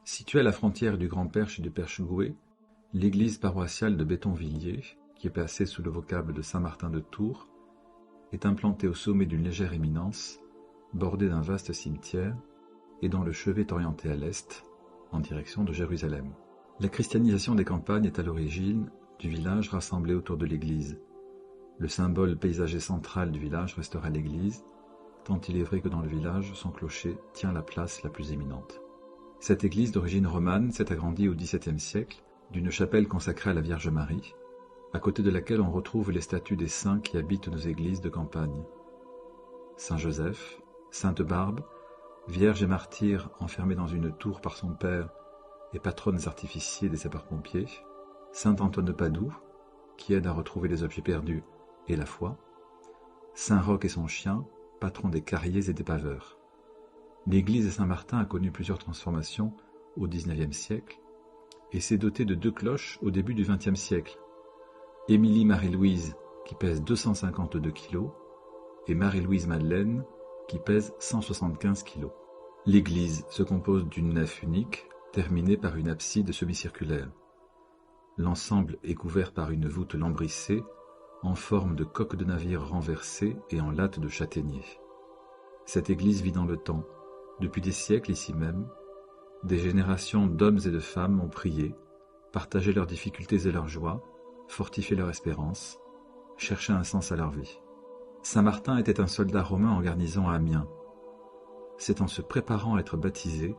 Située à la frontière du Grand Perche et du Perche-Gouët, l'église paroissiale de Bétonvilliers, qui est placée sous le vocable de Saint-Martin de Tours, est implantée au sommet d'une légère éminence, bordée d'un vaste cimetière et dont le chevet est orienté à l'est, en direction de Jérusalem. La christianisation des campagnes est à l'origine du village rassemblé autour de l'église. Le symbole paysager central du village restera l'église, tant il est vrai que dans le village, son clocher tient la place la plus éminente. Cette église d'origine romane s'est agrandie au XVIIe siècle d'une chapelle consacrée à la Vierge Marie, à côté de laquelle on retrouve les statues des saints qui habitent nos églises de campagne. Saint Joseph, Sainte Barbe, Vierge et martyr enfermée dans une tour par son père et patronnes artificiers des sapeurs-pompiers, Saint Antoine de Padoue, qui aide à retrouver les objets perdus et la foi, Saint Roch et son chien, patron des carriers et des paveurs. L'église de Saint-Martin a connu plusieurs transformations au XIXe siècle et s'est dotée de 2 cloches au début du XXe siècle. Émilie Marie-Louise, qui pèse 252 kg, et Marie-Louise Madeleine, qui pèse 175 kg. L'église se compose d'une nef unique, terminée par une abside semi-circulaire. L'ensemble est couvert par une voûte lambrissée, en forme de coque de navire renversée et en latte de châtaignier. Cette église vit dans le temps. Depuis des siècles ici même, des générations d'hommes et de femmes ont prié, partagé leurs difficultés et leurs joies, fortifié leur espérance, cherché un sens à leur vie. Saint Martin était un soldat romain en garnison à Amiens. C'est en se préparant à être baptisé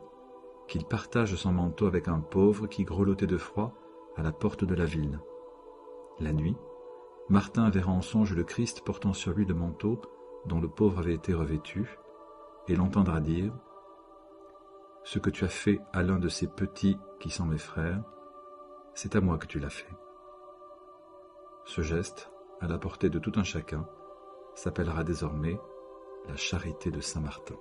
qu'il partage son manteau avec un pauvre qui grelottait de froid à la porte de la ville. La nuit, Martin verra en songe le Christ portant sur lui le manteau dont le pauvre avait été revêtu, et l'entendra dire « Ce que tu as fait à l'un de ces petits qui sont mes frères, c'est à moi que tu l'as fait. » Ce geste, à la portée de tout un chacun, s'appellera désormais la charité de Saint Martin.